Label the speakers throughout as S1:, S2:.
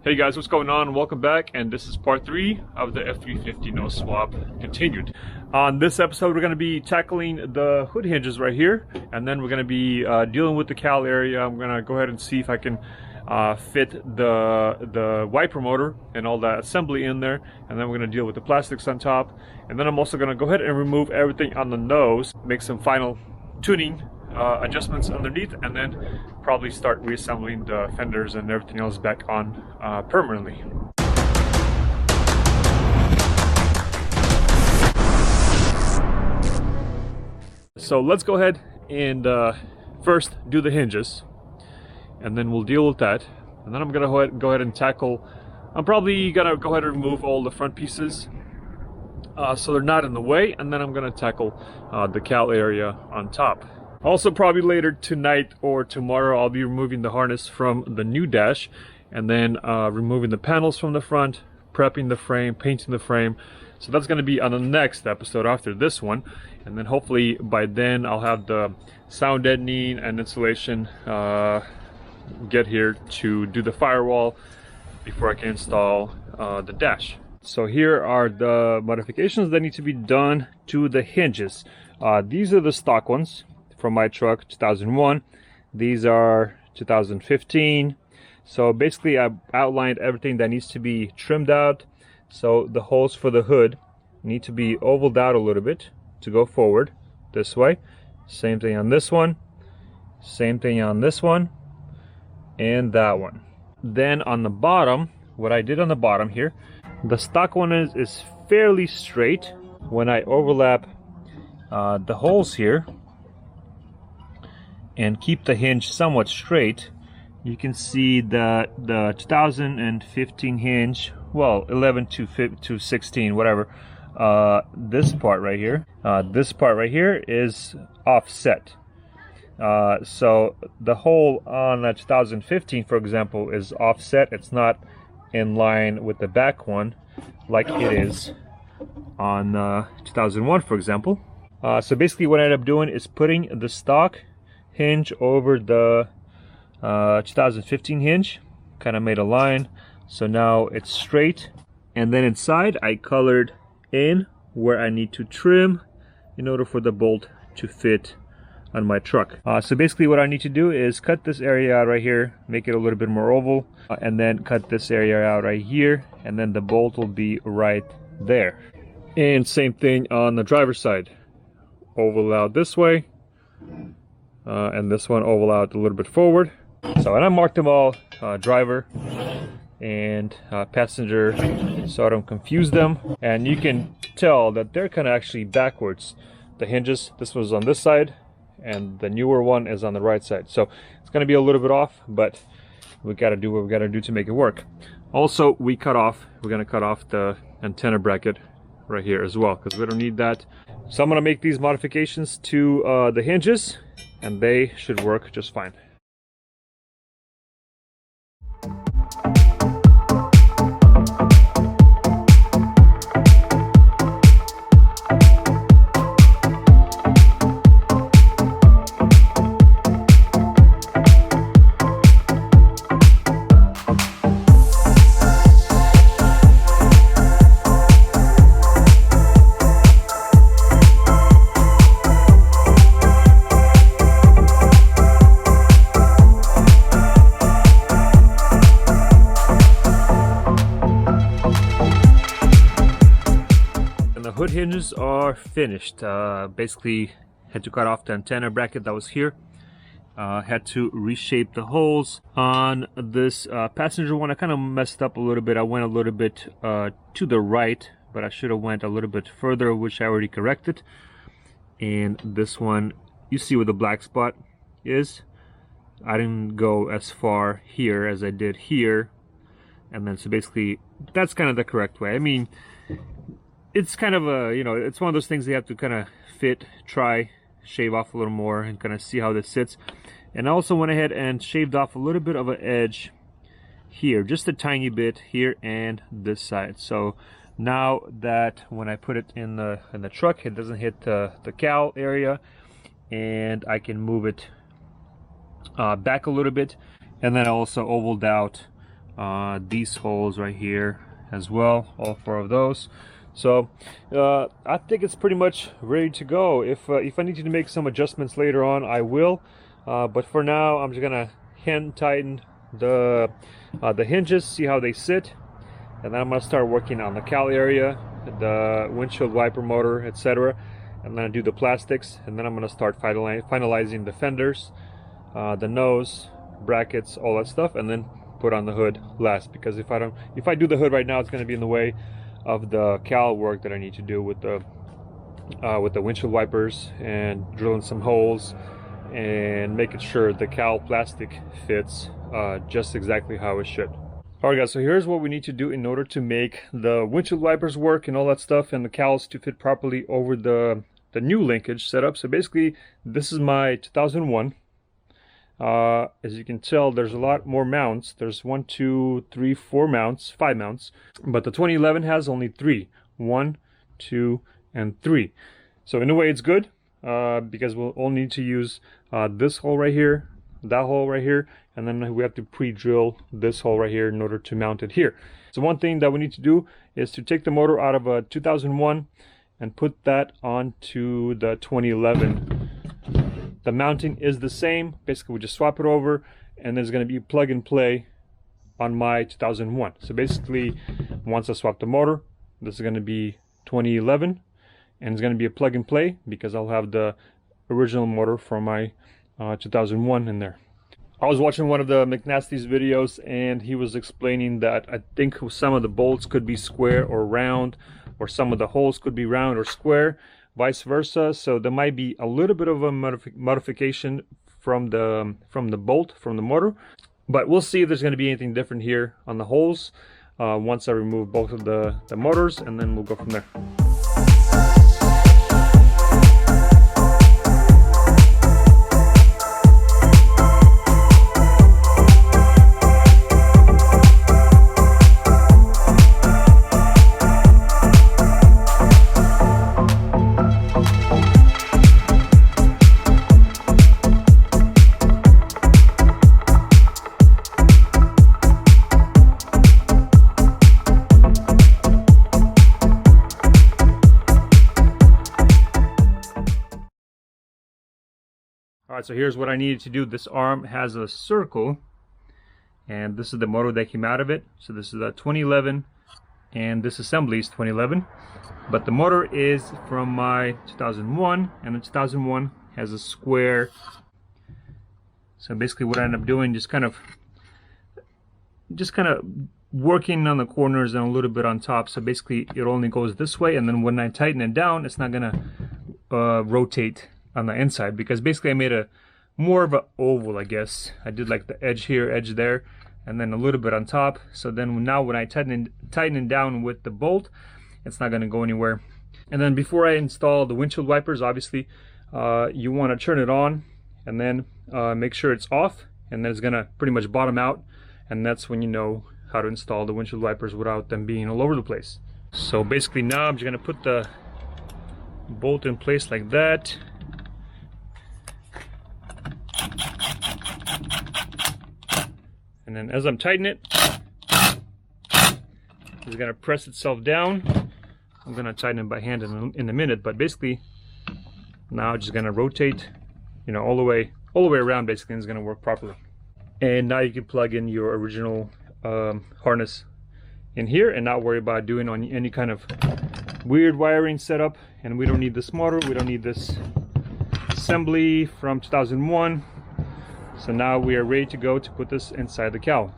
S1: Hey guys, what's going on? Welcome back, and this is part 3 of the F350 no swap continued. On this episode, we're going to be tackling the hood hinges right here, and then we're going to be dealing with the cowl area. I'm going to go ahead and see if I can fit the wiper motor and all that assembly in there, and then we're going to deal with the plastics on top, and then I'm also going to go ahead and remove everything on the nose, make some final tuning adjustments underneath, and then probably start reassembling the fenders and everything else back on permanently. So let's go ahead and first do the hinges, and then we'll deal with that, and then I'm gonna go ahead and tackle. I'm probably gonna go ahead and remove all the front pieces so they're not in the way, and then I'm gonna tackle the cowl area on top. Also, probably later tonight or tomorrow, I'll be removing the harness from the new dash, and then removing the panels from the front, prepping the frame, painting the frame. So that's going to be on the next episode after this one, and then hopefully by then I'll have the sound deadening and insulation get here to do the firewall before I can install the dash. So here are the modifications that need to be done to the hinges. These are the stock ones from my truck, 2001. These are 2015. So basically I outlined everything that needs to be trimmed out. So the holes for the hood need to be ovaled out a little bit to go forward this way. Same thing on this one, same thing on this one, and that one. Then on the bottom, what I did on the bottom here, the stock one is fairly straight. When I overlap the holes here and keep the hinge somewhat straight, you can see that the 2015 hinge, well, 11 to 16, whatever, this part right here is offset. So the hole on the 2015, for example, is offset. It's not in line with the back one like it is on 2001, for example. So basically what I ended up doing is putting the stock hinge over the 2015 hinge, kind of made a line, so now it's straight. And then inside I colored in where I need to trim in order for the bolt to fit on my truck. So basically what I need to do is cut this area out right here, make it a little bit more oval, and then cut this area out right here, and then the bolt will be right there. And same thing on the driver's side, oval out this way, and this one oval out a little bit forward. So, and I marked them all, driver and passenger, so I don't confuse them. And you can tell that they're kind of actually backwards. The hinges, this was on this side, and the newer one is on the right side. So it's going to be a little bit off, but we got to do what we got to do to make it work. Also, we're going to cut off the antenna bracket right here as well, because we don't need that. So I'm going to make these modifications to the hinges, and they should work just fine. Hood hinges are finished. Basically had to cut off the antenna bracket that was here. Had to reshape the holes on this passenger one. I kind of messed up a little bit. I went a little bit to the right, but I should have went a little bit further, which I already corrected. And this one, you see where the black spot is. I didn't go as far here as I did here, and then so basically that's kind of the correct way. I mean, it's kind of a, you know, it's one of those things you have to kind of fit, try, shave off a little more and kind of see how this sits. And I also went ahead and shaved off a little bit of an edge here, just a tiny bit here and this side. So now that when I put it in the truck, it doesn't hit the cowl area, and I can move it back a little bit. And then I also ovaled out these holes right here as well, all 4 of those. So I think it's pretty much ready to go. If I need to make some adjustments later on, I will, but for now I'm just gonna hand tighten the hinges, see how they sit, and then I'm gonna start working on the cowl area, the windshield wiper motor, etc. And then I do the plastics, and then I'm gonna start finalizing the fenders, the nose, brackets, all that stuff, and then put on the hood last, because if I do the hood right now, it's going to be in the way of the cowl work that I need to do with the windshield wipers and drilling some holes and making sure the cowl plastic fits just exactly how it should. Alright guys, so here's what we need to do in order to make the windshield wipers work and all that stuff, and the cowls to fit properly over the new linkage setup. So basically, this is my 2001. As you can tell, there's a lot more mounts. There's 1, 2, 3, 4 mounts, 5 mounts, but the 2011 has only 3. 1, 2, and 3. So in a way it's good, because we'll only need to use this hole right here, that hole right here, and then we have to pre-drill this hole right here in order to mount it here. So one thing that we need to do is to take the motor out of a 2001 and put that onto the 2011. The mounting is the same. Basically, we just swap it over, and there's going to be plug and play on my 2001. So basically, once I swap the motor, this is going to be 2011, and it's going to be a plug and play because I'll have the original motor from my 2001 in there. I was watching one of the McNasty's videos, and he was explaining that I think some of the bolts could be square or round, or some of the holes could be round or square, vice versa. So there might be a little bit of a modification from the bolt from the motor, but we'll see if there's going to be anything different here on the holes once I remove both of the motors, and then we'll go from there. Alright, so here's what I needed to do. This arm has a circle, and this is the motor that came out of it. So this is a 2011, and this assembly is 2011. But the motor is from my 2001, and the 2001 has a square. So basically what I end up doing, just kind of working on the corners and a little bit on top. So basically it only goes this way, and then when I tighten it down, it's not gonna rotate on the inside, because basically I made a more of an oval, I guess. I did like the edge here, edge there, and then a little bit on top. So then now when I tighten it down with the bolt, it's not going to go anywhere. And then before I install the windshield wipers, obviously you want to turn it on and then make sure it's off, and then it's going to pretty much bottom out, and that's when you know how to install the windshield wipers without them being all over the place. So basically now I'm just going to put the bolt in place like that. And then as I'm tightening it, it's going to press itself down. I'm going to tighten it by hand in a minute, but basically now I'm just going to rotate, you know, all the way around, basically, and it's going to work properly. And now you can plug in your original harness in here and not worry about doing on any kind of weird wiring setup. And we don't need this motor, we don't need this assembly from 2001. So now we are ready to go to put this inside the cowl.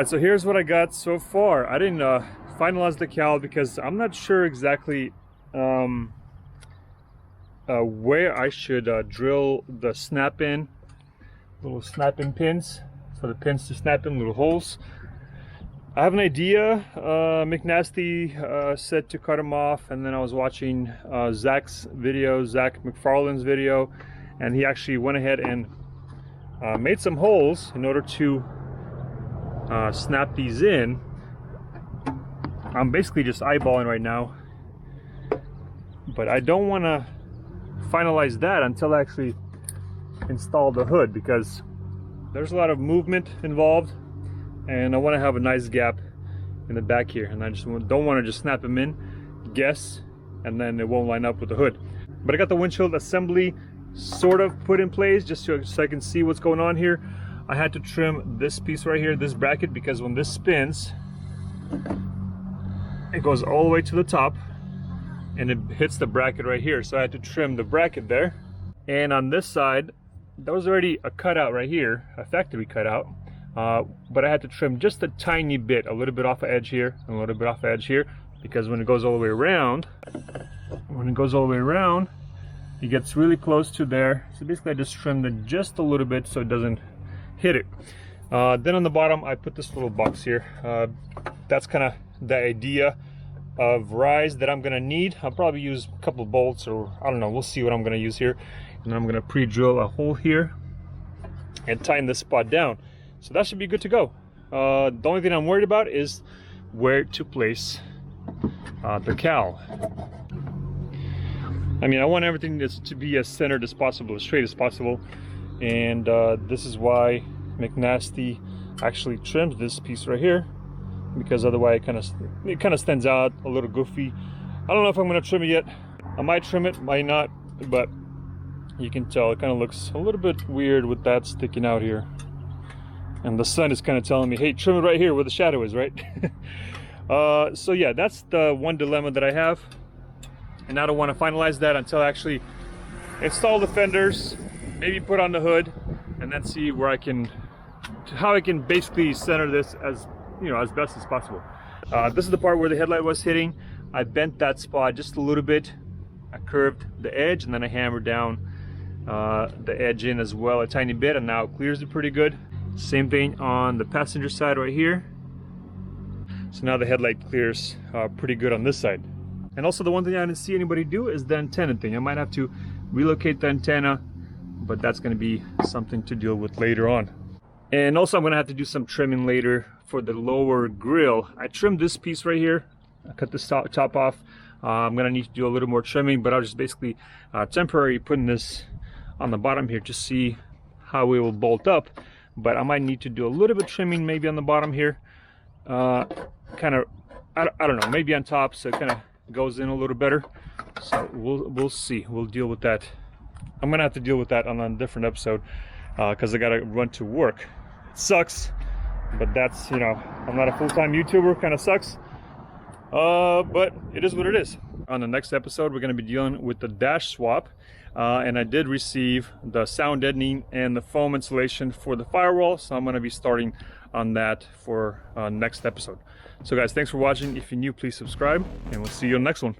S1: Alright, so here's what I got so far. I didn't finalize the cowl because I'm not sure exactly where I should drill the snap-in, little snap-in pins, for the pins to snap in, little holes. I have an idea. McNasty said to cut them off, and then I was watching Zach's video, Zach McFarlane's video, and he actually went ahead and made some holes in order to snap these in. I'm basically just eyeballing right now, but I don't want to finalize that until I actually install the hood, because there's a lot of movement involved, and I want to have a nice gap in the back here, and I just don't want to just snap them in, guess, and then it won't line up with the hood. But I got the windshield assembly sort of put in place just so I can see what's going on here. I had to trim this piece right here, this bracket, because when this spins, it goes all the way to the top and it hits the bracket right here. So I had to trim the bracket there. And on this side, there was already a cutout right here, a factory cutout, but I had to trim just a tiny bit, a little bit off the edge here, and a little bit off the edge here, because when it goes all the way around, it gets really close to there. So basically I just trimmed it just a little bit so it doesn't hit it. Then on the bottom I put this little box here. That's kind of the idea of rise that I'm gonna need. I'll probably use a couple of bolts, or I don't know, we'll see what I'm gonna use here. And I'm gonna pre-drill a hole here and tighten this spot down. So that should be good to go. The only thing I'm worried about is where to place the cowl. I mean, I want everything to be as centered as possible, as straight as possible, and this is why McNasty actually trims this piece right here, because otherwise it kind of stands out a little goofy. I don't know if I'm going to trim it yet. I might trim it, might not, but you can tell it kind of looks a little bit weird with that sticking out here, and the sun is kind of telling me, hey, trim it right here where the shadow is, right? So yeah, that's the one dilemma that I have. And I don't want to finalize that until I actually install the fenders, maybe put on the hood, and then see where how I can basically center this as, you know, as best as possible. This is the part where the headlight was hitting. I bent that spot just a little bit. I curved the edge, and then I hammered down the edge in as well a tiny bit, and now it clears it pretty good. Same thing on the passenger side right here. So now the headlight clears pretty good on this side. And also the one thing I didn't see anybody do is the antenna thing. I might have to relocate the antenna, but that's going to be something to deal with later on. And also I'm going to have to do some trimming later for the lower grill. I trimmed this piece right here. I cut this top off. I'm going to need to do a little more trimming, but I'll just basically temporarily putting this on the bottom here to see how it will bolt up. But I might need to do a little bit of trimming maybe on the bottom here. Kind of, I don't know, maybe on top, so it kind of goes in a little better. So we'll see. We'll deal with that. I'm gonna have to deal with that on a different episode because I gotta run to work. It sucks, but that's, you know, I'm not a full-time YouTuber. Kind of sucks, but it is what it is. On the next episode, we're gonna be dealing with the dash swap, and I did receive the sound deadening and the foam insulation for the firewall, so I'm gonna be starting on that for next episode. So guys, thanks for watching. If you're new, please subscribe, and we'll see you on the next one.